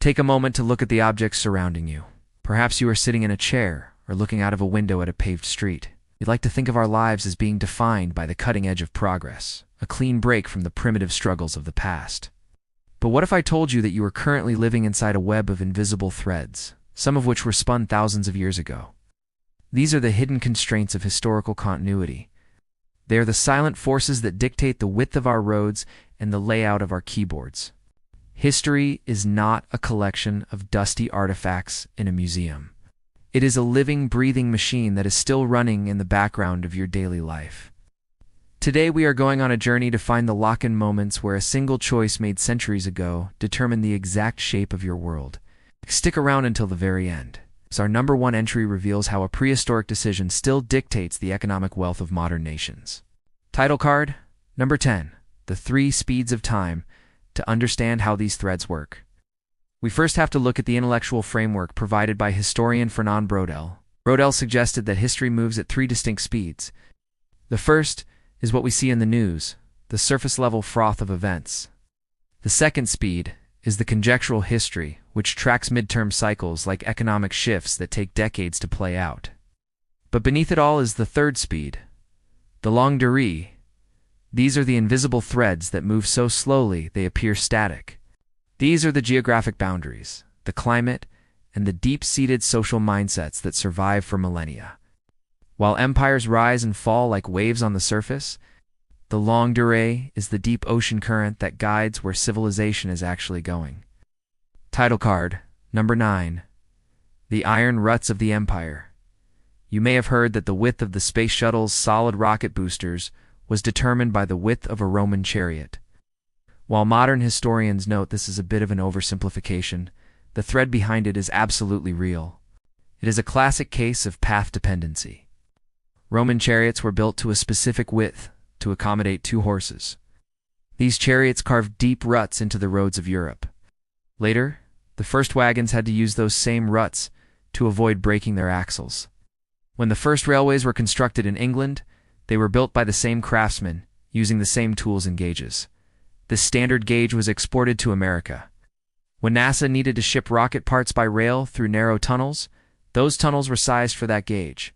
Take a moment to look at the objects surrounding you. Perhaps you are sitting in a chair or looking out of a window at a paved street. We'd like to think of our lives as being defined by the cutting edge of progress, a clean break from the primitive struggles of the past. But what if I told you that you are currently living inside a web of invisible threads, some of which were spun thousands of years ago? These are the hidden constraints of historical continuity. They are the silent forces that dictate the width of our roads and the layout of our keyboards. History is not a collection of dusty artifacts in a museum. It is a living, breathing machine that is still running in the background of your daily life. Today we are going on a journey to find the lock-in moments where a single choice made centuries ago determined the exact shape of your world. Stick around until the very end, as our number one entry reveals how a prehistoric decision still dictates the economic wealth of modern nations. Title card, number 10, The 3 Speeds of Time, to understand how these threads work. We first have to look at the intellectual framework provided by historian Fernand Braudel. Braudel suggested that history moves at 3 distinct speeds. The first is what we see in the news, the surface-level froth of events. The second speed is the conjectural history, which tracks midterm cycles like economic shifts that take decades to play out. But beneath it all is the third speed, the longue durée. These are the invisible threads that move so slowly they appear static. These are the geographic boundaries, the climate, and the deep-seated social mindsets that survive for millennia. While empires rise and fall like waves on the surface, the longue durée is the deep ocean current that guides where civilization is actually going. Title card, number 9, The Iron Ruts of the Empire. You may have heard that the width of the space shuttle's solid rocket boosters was determined by the width of a Roman chariot. While modern historians note this is a bit of an oversimplification, the thread behind it is absolutely real. It is a classic case of path dependency. Roman chariots were built to a specific width to accommodate 2 horses. These chariots carved deep ruts into the roads of Europe. Later, the first wagons had to use those same ruts to avoid breaking their axles. When the first railways were constructed in England, they were built by the same craftsmen, using the same tools and gauges. This standard gauge was exported to America. When NASA needed to ship rocket parts by rail through narrow tunnels, those tunnels were sized for that gauge.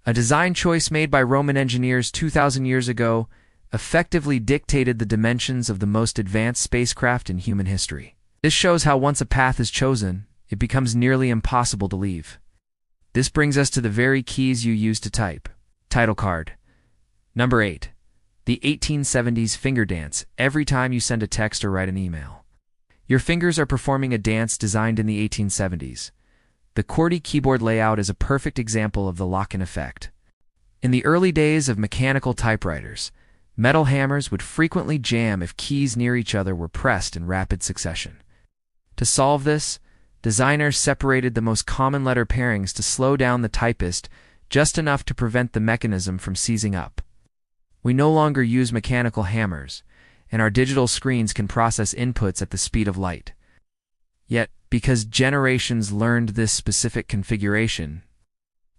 A design choice made by Roman engineers 2,000 years ago effectively dictated the dimensions of the most advanced spacecraft in human history. This shows how once a path is chosen, it becomes nearly impossible to leave. This brings us to the very keys you use to type. Title card, number 8. The 1870s finger dance every time you send a text or write an email. Your fingers are performing a dance designed in the 1870s. The QWERTY keyboard layout is a perfect example of the lock-in effect. In the early days of mechanical typewriters, metal hammers would frequently jam if keys near each other were pressed in rapid succession. To solve this, designers separated the most common letter pairings to slow down the typist just enough to prevent the mechanism from seizing up. We no longer use mechanical hammers, and our digital screens can process inputs at the speed of light. Yet, because generations learned this specific configuration,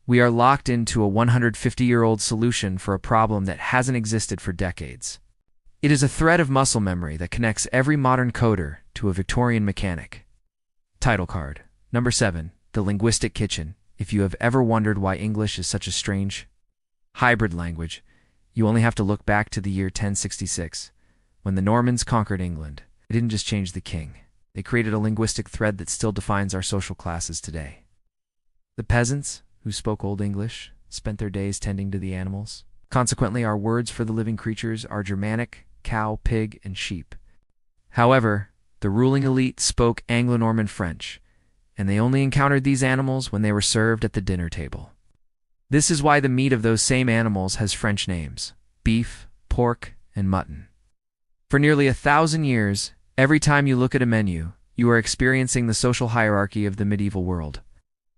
we are locked into a 150-year-old solution for a problem that hasn't existed for decades. It is a thread of muscle memory that connects every modern coder to a Victorian mechanic. Title card, number 7, The Linguistic Kitchen. If you have ever wondered why English is such a strange, hybrid language, you only have to look back to the year 1066, when the Normans conquered England. They didn't just change the king. They created a linguistic thread that still defines our social classes today. The peasants, who spoke Old English, spent their days tending to the animals. Consequently, our words for the living creatures are Germanic, cow, pig, and sheep. However, the ruling elite spoke Anglo-Norman French, and they only encountered these animals when they were served at the dinner table. This is why the meat of those same animals has French names: beef, pork, and mutton. For nearly 1,000 years, every time you look at a menu, you are experiencing the social hierarchy of the medieval world.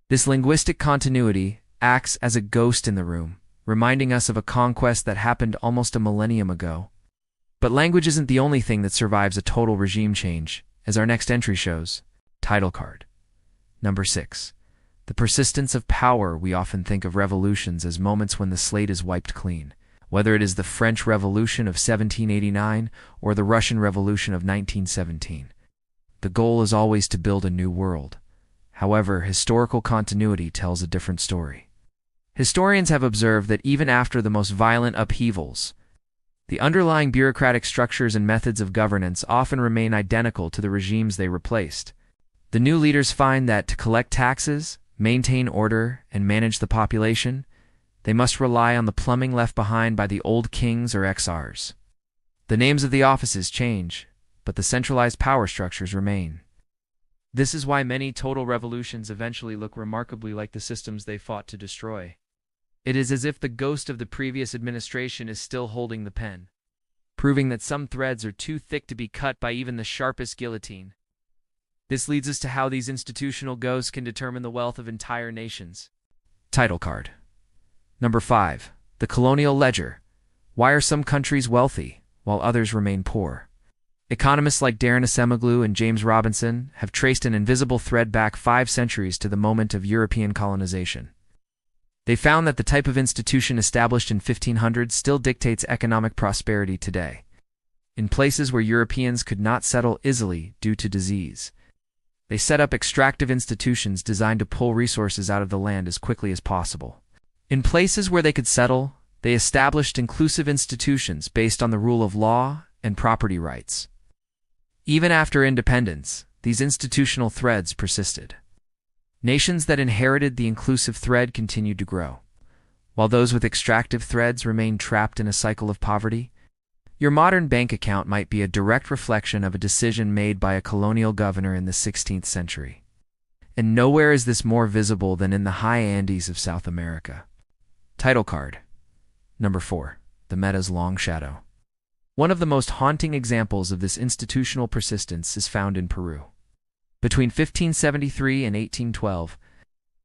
This linguistic continuity acts as a ghost in the room, reminding us of a conquest that happened almost a millennium ago. But language isn't the only thing that survives a total regime change, as our next entry shows. Title card, number 6. The persistence of power. We often think of revolutions as moments when the slate is wiped clean. Whether it is the French Revolution of 1789 or the Russian Revolution of 1917. The goal is always to build a new world. However, historical continuity tells a different story. Historians have observed that even after the most violent upheavals, the underlying bureaucratic structures and methods of governance often remain identical to the regimes they replaced. The new leaders find that to collect taxes, maintain order, and manage the population, they must rely on the plumbing left behind by the old kings or XRs. The names of the offices change, but the centralized power structures remain. This is why many total revolutions eventually look remarkably like the systems they fought to destroy. It is as if the ghost of the previous administration is still holding the pen, proving that some threads are too thick to be cut by even the sharpest guillotine. This leads us to how these institutional ghosts can determine the wealth of entire nations. Title card. Number 5. The colonial ledger. Why are some countries wealthy, while others remain poor? Economists like Darren Acemoglu and James Robinson have traced an invisible thread back 5 centuries to the moment of European colonization. They found that the type of institution established in 1500 still dictates economic prosperity today. In places where Europeans could not settle easily due to disease, they set up extractive institutions designed to pull resources out of the land as quickly as possible. In places where they could settle, they established inclusive institutions based on the rule of law and property rights. Even after independence, these institutional threads persisted. Nations that inherited the inclusive thread continued to grow, while those with extractive threads remained trapped in a cycle of poverty. Your modern bank account might be a direct reflection of a decision made by a colonial governor in the 16th century. And nowhere is this more visible than in the high Andes of South America. Title card. Number 4. The Meta's Long Shadow. One of the most haunting examples of this institutional persistence is found in Peru. Between 1573 and 1812,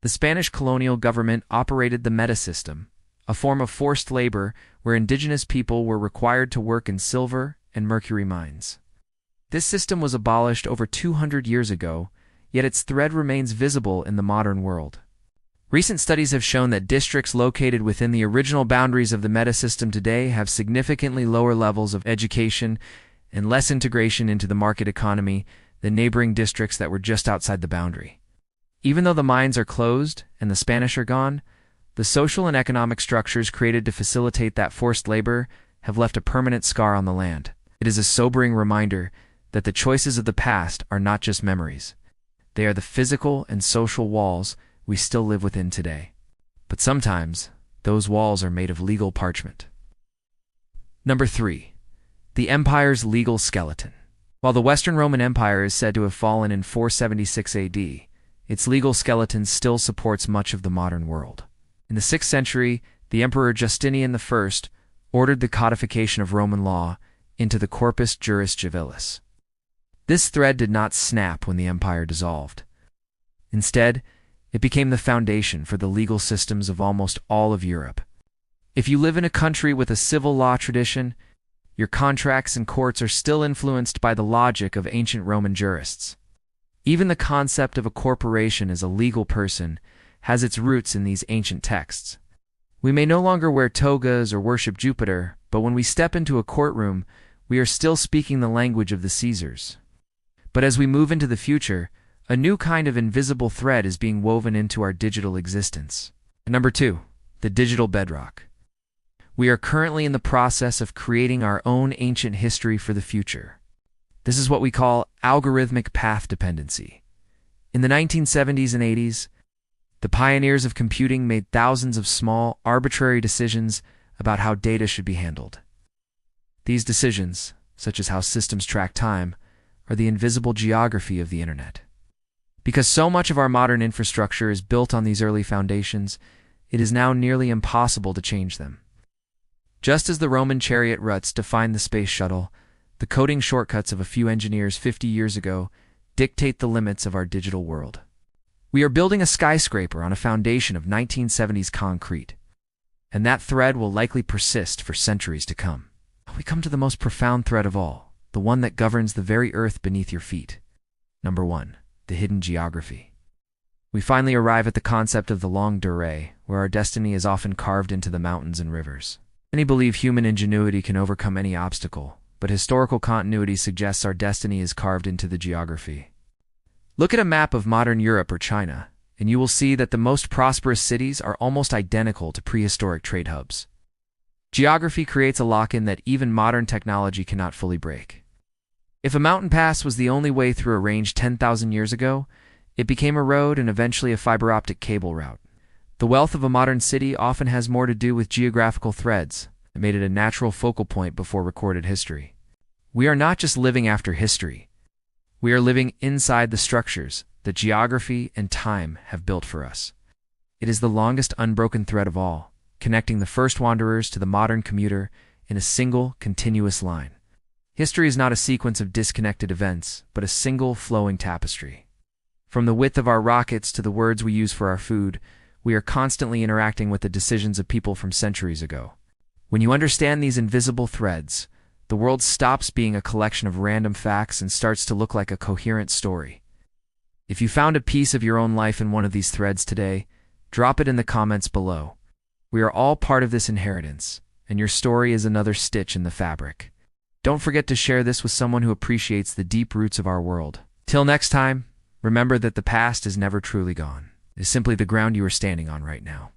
the Spanish colonial government operated the Meta system, a form of forced labor where indigenous people were required to work in silver and mercury mines. This system was abolished over 200 years ago, yet its thread remains visible in the modern world. Recent studies have shown that districts located within the original boundaries of the Meta system today have significantly lower levels of education and less integration into the market economy than neighboring districts that were just outside the boundary. Even though the mines are closed and the Spanish are gone, the social and economic structures created to facilitate that forced labor have left a permanent scar on the land. It is a sobering reminder that the choices of the past are not just memories. They are the physical and social walls we still live within today. But sometimes, those walls are made of legal parchment. Number 3. The empire's legal skeleton. While the Western Roman Empire is said to have fallen in 476 AD, its legal skeleton still supports much of the modern world. In the 6th century, the Emperor Justinian I ordered the codification of Roman law into the Corpus Juris Civilis. This thread did not snap when the empire dissolved. Instead, it became the foundation for the legal systems of almost all of Europe. If you live in a country with a civil law tradition, your contracts and courts are still influenced by the logic of ancient Roman jurists. Even the concept of a corporation as a legal person has its roots in these ancient texts. We may no longer wear togas or worship Jupiter, but when we step into a courtroom, we are still speaking the language of the Caesars. But as we move into the future, a new kind of invisible thread is being woven into our digital existence. Number 2. The digital bedrock. We are currently in the process of creating our own ancient history for the future. This is what we call algorithmic path dependency. In the 1970s and 80s, the pioneers of computing made thousands of small, arbitrary decisions about how data should be handled. These decisions, such as how systems track time, are the invisible geography of the internet. Because so much of our modern infrastructure is built on these early foundations, it is now nearly impossible to change them. Just as the Roman chariot ruts defined the space shuttle, the coding shortcuts of a few engineers 50 years ago dictate the limits of our digital world. We are building a skyscraper on a foundation of 1970s concrete, and that thread will likely persist for centuries to come. We come to the most profound thread of all, the one that governs the very earth beneath your feet. Number 1. The hidden geography. We finally arrive at the concept of the longue durée, where our destiny is often carved into the mountains and rivers. Many believe human ingenuity can overcome any obstacle, but historical continuity suggests our destiny is carved into the geography. Look at a map of modern Europe or China, and you will see that the most prosperous cities are almost identical to prehistoric trade hubs. Geography creates a lock-in that even modern technology cannot fully break. If a mountain pass was the only way through a range 10,000 years ago, it became a road and eventually a fiber optic cable route. The wealth of a modern city often has more to do with geographical threads that made it a natural focal point before recorded history. We are not just living after history. We are living inside the structures that geography and time have built for us. It is the longest unbroken thread of all, connecting the first wanderers to the modern commuter in a single, continuous line. History is not a sequence of disconnected events, but a single, flowing tapestry. From the width of our rockets to the words we use for our food, we are constantly interacting with the decisions of people from centuries ago. When you understand these invisible threads, the world stops being a collection of random facts and starts to look like a coherent story. If you found a piece of your own life in one of these threads today, drop it in the comments below. We are all part of this inheritance, and your story is another stitch in the fabric. Don't forget to share this with someone who appreciates the deep roots of our world. Till next time, remember that the past is never truly gone. It is simply the ground you are standing on right now.